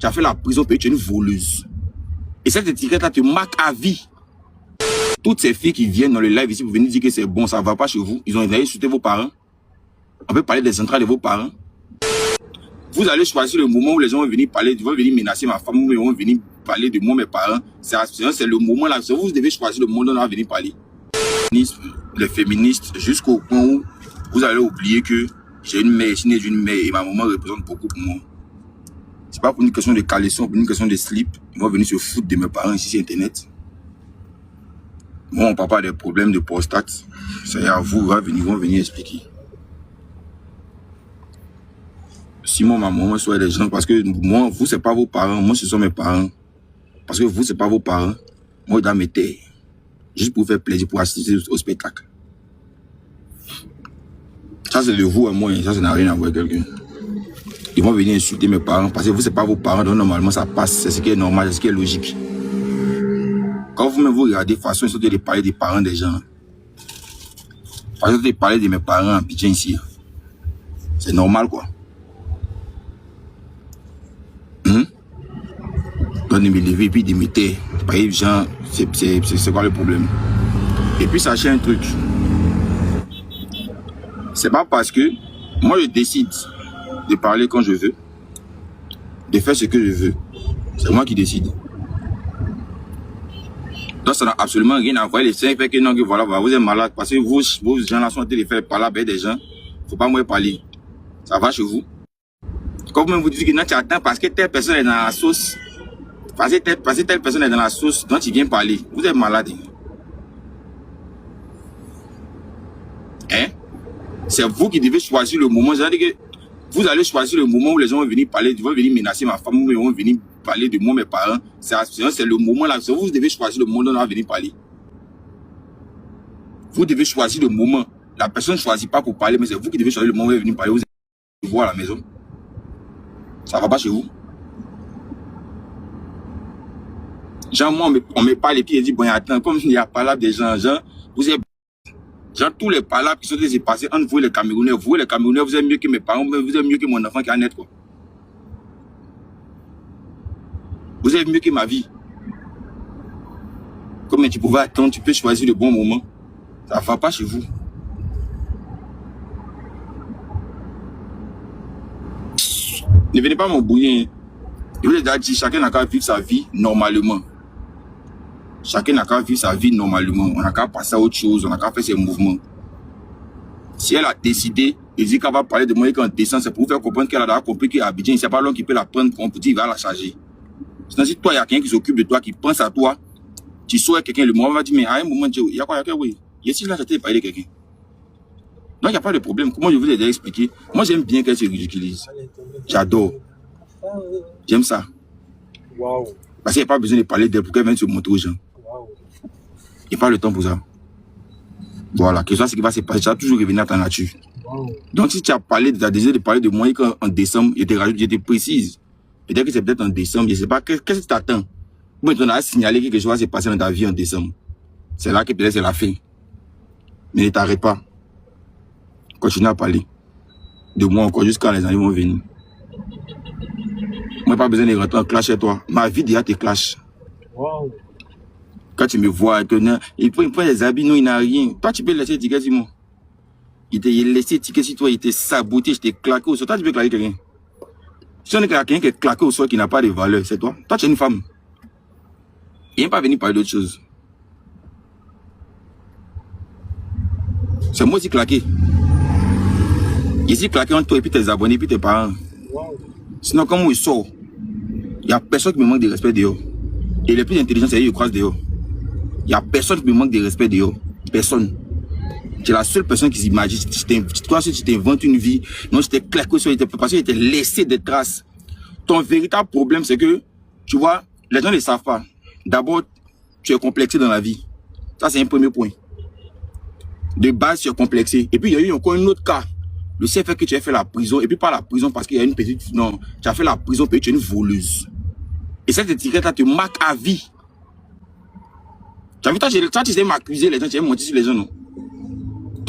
tu as fait la prison, tu es une voleuse. Et cette étiquette-là te marque à vie. Toutes ces filles qui viennent dans le live ici pour venir dire que c'est bon, ça ne va pas chez vous, ils ont insulté vos parents. On peut parler des centrales de vos parents. Vous allez choisir le moment où les gens vont venir parler, ils vont venir menacer ma femme, ou ils vont venir parler de moi, mes parents. C'est le moment là, vous devez choisir le moment où on va venir parler. Les féministes, jusqu'au point où vous allez oublier que j'ai une mère, je suis né d'une mère et ma maman représente beaucoup pour moi. C'est pas pour une question de caleçon, pour une question de slip. Ils vont venir se foutre de mes parents ici sur Internet. Moi, mon papa a des problèmes de prostate. C'est à vous, ils vont venir expliquer. Simon, ma maman, soit des gens, parce que moi, vous, c'est pas vos parents, moi, ce sont mes parents. Parce que vous, c'est pas vos parents. Moi, je dois me taire. Juste pour faire plaisir, pour assister au spectacle. Ça, c'est de vous et moi, ça n'a rien à voir avec quelqu'un. Ils vont venir insulter mes parents, parce que vous, c'est pas vos parents, donc normalement, ça passe. C'est ce qui est normal, c'est ce qui est logique. Quand vous-même vous regardez, façon, ils sont de parler des parents des gens. Façon de parler de mes parents en pitié ici. C'est normal, quoi. Donc, de me lever et puis de me taire. C'est quoi le problème? Et puis, sachez un truc. C'est pas parce que moi, je décide de parler quand je veux, de faire ce que je veux. C'est moi qui décide. Donc, ça n'a absolument rien à voir. Les cinq fait que non, que voilà, vous êtes malade parce que vos gens là sont en train de faire parler avec des gens. Faut pas moi parler. Ça va chez vous? Quand vous-même vous dites que non, tu attends parce que telle personne est dans la sauce. Parce que telle personne est dans la sauce dont tu viens parler. Vous êtes malade. Hein? C'est vous qui devez choisir le moment. C'est-à-dire que vous allez choisir le moment où les gens vont venir parler, ils vont venir menacer ma femme, ou ils vont venir parler de moi, mes parents. C'est le moment là. Vous devez choisir le moment où on va venir parler. Vous devez choisir le moment. La personne ne choisit pas pour parler, mais c'est vous qui devez choisir le moment où elle va venir parler. Vous allez voir à la maison. Ça ne va pas chez vous. Genre, moi, on me parle et puis il dit, bon, attends, comme il y a palabres des gens, genre, vous êtes, genre, tous les palabres qui sont passés entre vous et les Camerounais, vous êtes mieux que mes parents, vous êtes mieux que mon enfant qui est net, quoi. Vous êtes mieux que ma vie. Comme tu pouvais attendre, tu peux choisir le bon moment. Ça ne va pas chez vous. Ne venez pas m'embrouiller. Je vous ai déjà dit, chacun n'a qu'à vivre sa vie normalement. Chacun n'a qu'à vivre sa vie normalement. On n'a qu'à passer à autre chose, on n'a qu'à faire ses mouvements. Si elle a décidé, elle dit qu'elle va parler de moi et qu'en descend, c'est pour vous faire comprendre qu'elle a compris qu'à Abidjan, c'est pas l'homme qui peut la prendre comme petit, il va la charger. Sinon, si toi, il y a quelqu'un qui s'occupe de toi, qui pense à toi, tu saurais quelqu'un, le moment va dire, mais à un moment, il y a quoi, oui. Et si là, j'étais parlé de quelqu'un. Donc, il n'y a pas de problème. Comment je vous ai déjà expliqué? Moi, j'aime bien qu'elle se ridiculise. J'adore. J'aime ça. Wow. Parce qu'il n'y a pas besoin de parler d'elle pour qu'elle vienne se montrer aux gens. Wow. Il n'y a pas le temps pour ça. Voilà, que ça, ce qui va se passer, tu vas toujours revenir à ta nature. Wow. Donc, si tu as parlé, tu as décidé de parler de moi et qu'en décembre, je te précise. Peut-être que c'est peut-être en décembre, je ne sais pas. Qu'est-ce que tu t'attends? Bon, tu as signalé que quelque chose va se passer dans ta vie en décembre. C'est là que peut-être c'est la fin. Mais ne t'arrête pas. Continue à parler de moi encore jusqu'à les années vont venir. Moi, pas besoin de rentrer en clash chez toi. Ma vie déjà te clash. Wow. Quand tu me vois, il prend des habits, non, il n'a rien. Toi, tu peux laisser étiquette sur moi. Il t'a laissé étiquette sur toi, il t'a saboté, je t'ai claqué au sol. Toi, tu peux claquer quelqu'un. Si on est quelqu'un qui est claqué au sol, qui n'a pas de valeur, c'est toi. Toi, tu es une femme. Il n'est pas venu parler d'autre chose. C'est moi aussi claqué. Ici, claqué entre toi et puis tes abonnés et puis tes parents. Wow. Sinon, comme moi, je sors, il n'y a personne qui me manque de respect dehors. Et le plus intelligent, c'est lui qui croise dehors. Il n'y a personne qui me manque de respect dehors. Personne. Tu es la seule personne qui s'imagine. Toi, si tu t'inventes une vie, non, je t'ai claqué sur parce que je t'ai laissé des traces. Ton véritable problème, c'est que, tu vois, les gens ne savent pas. D'abord, tu es complexé dans la vie. Ça, c'est un premier point. De base, tu es complexé. Et puis, il y a eu encore un autre cas. Le seul fait que tu as fait la prison, et puis pas la prison parce qu'il y a une petite... Non, tu as fait la prison parce que tu es une voleuse. Et cette étiquette-là te marque à vie. Tu as vu, toi, tu sais m'accuser les gens, tu sais mentir sur les gens, non?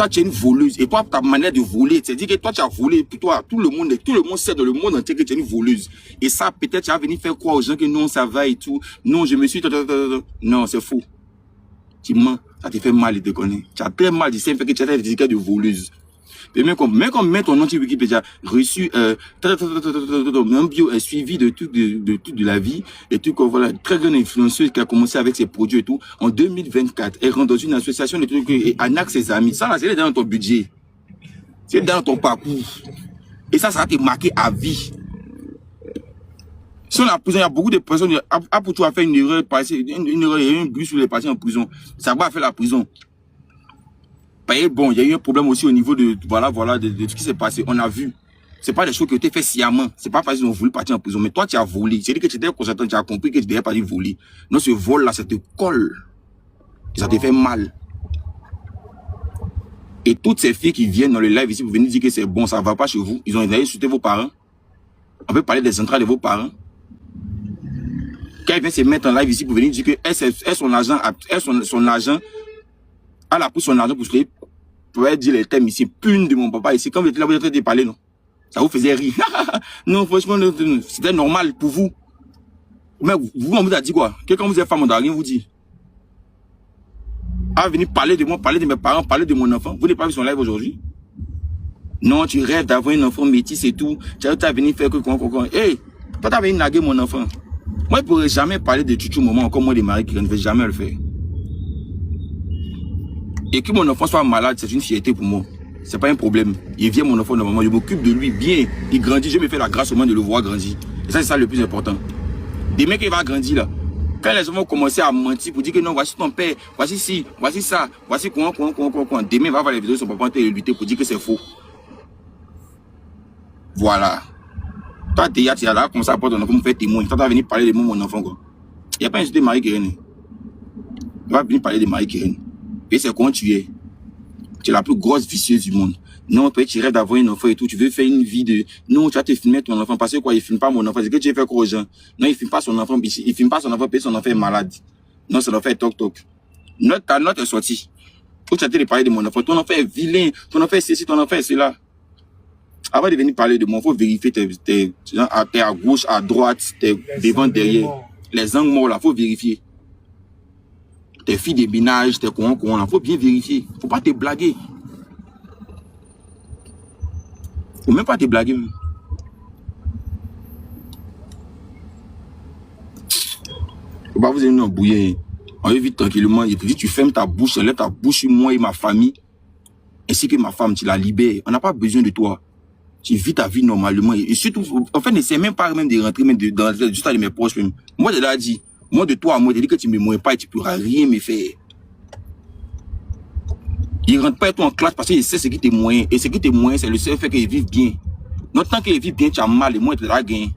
Toi, tu es une voleuse. Et toi, ta manière de voler, c'est-à-dire que toi, tu as volé. Puis toi, tout le monde sait dans le monde entier que tu es une voleuse. Et ça, peut-être, tu vas venir faire croire aux gens que non, ça va et tout. Non, je me suis... Non, c'est faux. Tu mens. Ça te fait mal, je te connais. Tu as très mal dit ça, fait que tu as des étiquettes de voleuse. Et même comme met ton nom sur Wikipédia, reçu, un bio suivi de tout de la vie, et tout, voilà, très grande influenceuse qui a commencé avec ses produits et tout, en 2024, elle rentre dans une association de trucs, et arnaque ses amis. Ça, là, c'est dans ton budget. C'est dans ton parcours. Et ça va te marquer à vie. Sur la prison, il y a beaucoup de personnes, pour toi, faire une erreur, une erreur, il y a un but sur les patients en prison. Ça va faire la prison. Bon, il y a eu un problème aussi au niveau de ce qui s'est passé. On a vu. C'est pas des choses qui ont été faites sciemment. C'est pas parce qu'ils ont voulu partir en prison. Mais toi, tu as volé. C'est-à-dire que tu étais consentant, tu as compris que tu devais pas dire voler. Non, ce vol-là, ça te colle. Et ça te fait mal. Et toutes ces filles qui viennent dans le live ici pour venir dire que c'est bon, ça va pas chez vous. Ils ont insulté vos parents. On peut parler des centrales de vos parents. Quand ils viennent se mettre en live ici pour venir dire que son agent, elle a pris son argent pour se pour dire les thèmes ici, pune de mon papa ici. Quand vous étiez là, vous êtes en train de parler, non? Ça vous faisait rire. Non, franchement, c'était normal pour vous. Mais vous, on vous a dit quoi? Quelqu'un vous est femme, on n'a rien vous dit. À venir parler de moi, parler de mes parents, parler de mon enfant. Vous n'avez pas vu son live aujourd'hui? Non, tu rêves d'avoir un enfant métis et tout. Tu as venu faire que quoi. Hey, toi, tu as venu naguer mon enfant. Moi, je ne pourrais jamais parler de Chuchu Moment, encore moi, des maris qui ne vais jamais le faire. Et que mon enfant soit malade, c'est une fierté pour moi. C'est pas un problème. Il vient mon enfant normalement, je m'occupe de lui bien. Il grandit, je me fais la grâce au moins de le voir grandir. Et ça, c'est ça le plus important. Demain qu'il va grandir là, quand les gens vont commencer à mentir pour dire que non, voici ton père, voici ci, voici ça, voici quoi. Demain, il va voir les vidéos de son papa et lutter pour dire que c'est faux. Voilà. Toi, déjà, tu es là, comme ça, pour ton enfant, me faire témoin. Toi, tu vas venir parler de moi, mon enfant, quoi. Il n'y a pas insulté Marie-Kérène. Tu vas venir parler de Marie-Kérène. Et c'est quand tu es. Tu es la plus grosse vicieuse du monde. Non, peut-être tu rêves d'avoir un enfant et tout. Tu veux faire une vie de... Non, tu vas te filmer ton enfant. Parce que quoi, il ne filme pas mon enfant. C'est que tu veux faire quoi aux gens? Non, il ne filme pas son enfant. Il ne filme pas son enfant parce que son enfant est malade. Non, son enfant est toc-toc. Ta note est sortie. Faut que tu as parler de mon enfant. Ton enfant est vilain. Ton enfant est ceci, ton enfant est cela. Avant de venir parler de moi, il faut vérifier t'es à gauche, à droite, t'es devant, derrière. Les angles morts là, il faut vérifier. Tes filles de ménage, tes coins, il faut bien vérifier. Faut pas te blaguer. Faut même pas te blaguer. Faut pas vous aimer bouiller. On évite tranquillement. Il te dit, tu fermes ta bouche, enlève ta bouche sur moi et ma famille. Ainsi que ma femme, tu la libères. On n'a pas besoin de toi. Tu vis ta vie normalement. Et surtout, en fait, n'essaie même pas même de rentrer même dans juste à mes proches. Même. Moi, je l'ai dit. Moi, de toi à moi, je dis que tu ne me moins pas et tu ne pourras rien me faire. Il ne rentre pas toi en classe parce qu'il sait ce qui te moyen. Et ce qui te moyen, c'est le seul fait qu'il vive bien. Donc, tant qu'il vit bien, tu as mal et moi, tu as gagné.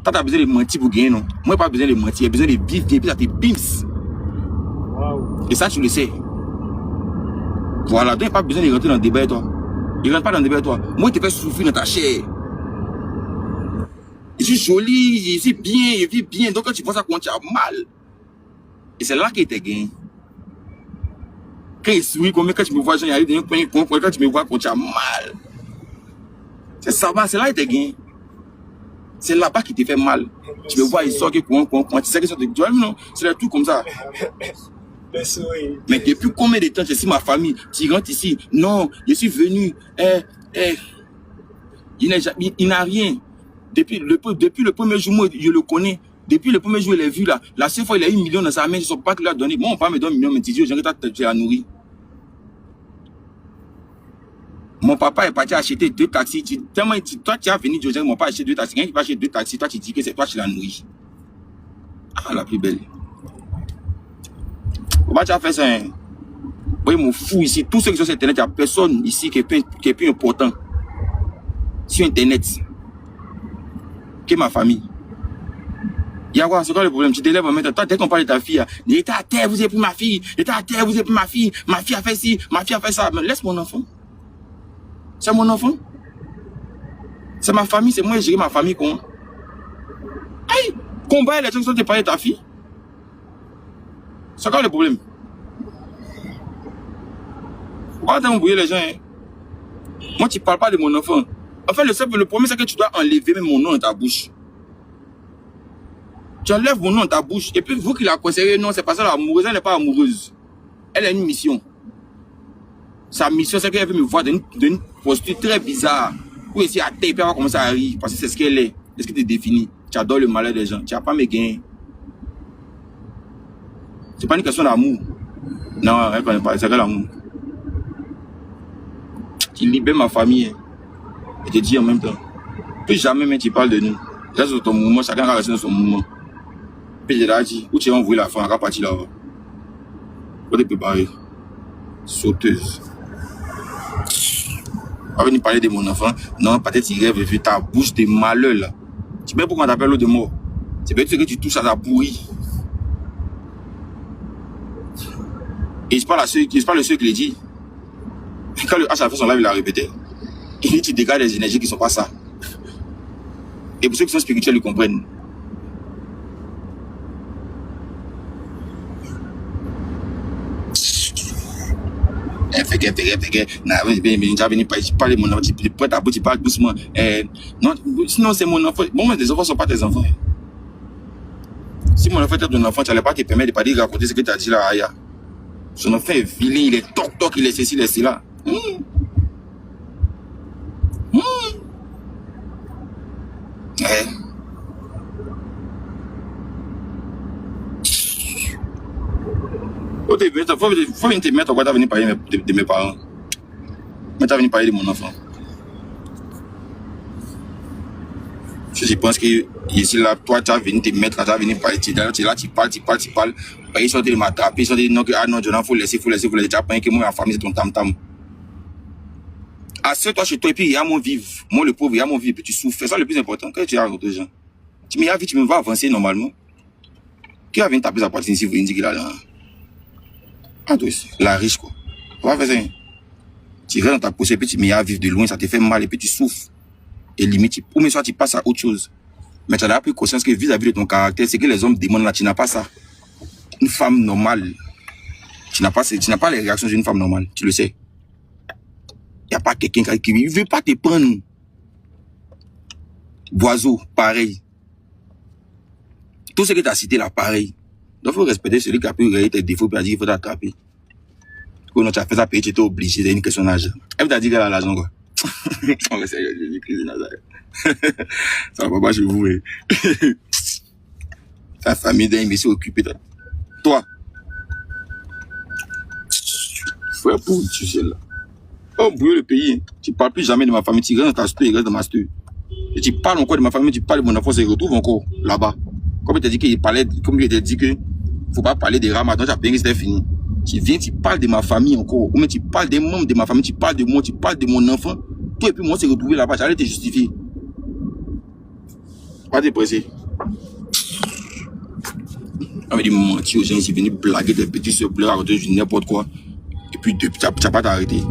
Tu as besoin de mentir pour gagner, non? Moi, je n'ai pas besoin de mentir. J'ai besoin de vivre bien, puis ça te bims. Wow. Et ça, tu le sais. Voilà, donc, il n'y a pas besoin de rentrer dans le débat, toi. Il ne rentre pas dans le débat, toi. Moi, je te fais souffrir dans ta chair. Je suis joli, je suis bien, je vis bien. Donc quand tu vois ça, quand tu as mal. Et c'est là qu'il te gagne. Quand il sourit, quand tu me vois, il arrive dans un coin, quand tu me vois, quand tu as mal. C'est ça, c'est là qu'il te gagne. C'est là-bas qui te fait mal. Tu me vois, il sort, quand tu sais que ça te dit, non, c'est tout comme ça. Mais depuis combien de temps je suis ma famille, tu rentres ici, non, je suis venu, il n'a rien. Depuis le premier jour, moi, je le connais. Depuis le premier jour, il est vu là. La seule fois, il a eu 1 million dans sa main, je ne sais pas qu'il a donné. Moi, mon père me donne 1 million, mais tu dis, j'ai à nourrir. Mon papa est parti acheter 2 taxis. Toi, tu as venu, mon père a acheté 2 taxis. Quand il va acheter 2 taxis, toi, tu dis que c'est toi qui l'as nourri. Ah, la plus belle. Pourquoi tu as fait ça? Hein? Oui, mon fou ici, tous ceux qui sont sur Internet, il n'y a personne ici qui est plus important. Sur Internet. Que ma famille. Il y a quoi? C'est quoi le problème? Tu te lèves en même temps. Toi, dès qu'on parle de ta fille, il était à terre, vous avez pris ma fille. Il était à terre, vous avez pris ma fille. Ma fille a fait ci, ma fille a fait ça. Mais laisse mon enfant. C'est mon enfant. C'est ma famille, c'est moi qui gère ma famille. Aïe! Combat les gens qui sont te parler de ta fille. C'est quoi le problème? Pourquoi t'as embrouillé les gens, hein? Moi, tu parles pas de mon enfant. En fait, le premier, c'est que tu dois enlever même mon nom dans ta bouche. Tu enlèves mon nom dans ta bouche. Et puis, vous qui la conseillez, non, c'est pas ça l'amoureuse. Elle n'est pas amoureuse. Elle a une mission. Sa mission, c'est qu'elle veut me voir d'une posture très bizarre. Pour essayer à taper, elle va commencer à rire. Parce que c'est ce qu'elle est. C'est ce qui te définit. Tu adores le malheur des gens. Tu n'as pas mes gains. C'est pas une question d'amour. Non, elle ne connaît pas. C'est que l'amour. Tu libères ma famille. Et te dis en même temps. Plus jamais, mais tu parles de nous. Reste dans ton mouvement. Chacun va rester dans son mouvement. Puis je l'ai dit. Où tu vas envoyer la femme? Elle va partir là-bas. Faut te préparer. Sauteuse. On va venir parler de mon enfant. Non, peut-être qu'il rêve vu ta bouche de malheur là. Tu sais pourquoi on t'appelle l'eau de mort? C'est peut-être que tu touches à ta pourrie. Et c'est pas le seul qui le dit. Quand le H a fait son live, il a répété. Il dit tu dégages des énergies qui sont pas ça. Et pour ceux qui sont spirituels, ils comprennent. Fait que, parler mon enfant, tu prends ta bouche, tu parles doucement. Non, sinon c'est mon enfant. Bon, mais les enfants ne sont pas tes enfants. Si mon enfant était ton enfant, tu n'allais pas te permettre de pas dire raconter ce que tu as dit là, Aya. Son enfant est vilain, il est toc-toc, il est ceci, il est cela. Faut venir te mettre quoi, t'as venu parler de mes parents. Mais t'as venu parler de mon enfant. Je pense que ici, là, toi, tu as venu te mettre, tu as venu parler, tu es là, tu parles. Ils sont de m'attraper, ils sont de non, Jonathan, faut laisser. Tu as pas que moi, ma famille, c'est ton tam-tam. Assieds-toi chez toi, et puis il y a mon vivre. Moi, le pauvre, il y a mon vivre, et puis tu souffres. C'est ça le plus important. Quand tu as d'autres gens, tu me dis, tu me vas avancer normalement. Qui a venu taper sa partie ici, vous dire qu'il a là? Ah, toi, la riche, quoi. On va faire ça. Tu restes dans ta possession, et puis tu me vivre de loin, ça te fait mal, et puis tu souffres. Et limite, ou même soit tu passes à autre chose. Mais tu as pris conscience que vis-à-vis de ton caractère, c'est que les hommes demandent là, tu n'as pas ça. Une femme normale, tu n'as pas les réactions d'une femme normale, tu le sais. Il n'y a pas quelqu'un qui ne veut pas te prendre. Boiseau, pareil. Tout ce que tu as cité là, pareil. Donc, il faut respecter celui qui a pu regarder tes défauts et a dit qu'il faut t'attraper. Quand tu as fait ça, tu étais obligé, c'est une question d'argent. Elle t'a dit qu'elle a l'argent, quoi. On va sérieux, Jésus-Christ de Nazareth. Ça va pas chez vous, hein. Ta famille d'un imbécile occupé. Toi. Frère, pour tu sais là. Oh, brouiller le pays. Hein. Tu parles plus jamais de ma famille. Tu restes dans ta steur, il reste dans ma steur. Et tu parles encore de ma famille, tu parles de mon enfant, ça se retrouve encore là-bas. Comme il t'a dit qu'il parlait, comme il t'a dit que faut pas parler des Ramadan, tu as bien que c'était fini. Tu viens, tu parles de ma famille encore. Ou même tu parles des membres de ma famille, tu parles de moi, tu parles de mon enfant. Toi et puis moi, c'est retrouvé là-bas. J'allais te justifier. Pas te presser. On m'a dit mentir aux gens, ils sont venus blaguer des petits se pleurer à côté de n'importe quoi. Et puis, depuis, tu n'as pas t'arrêter.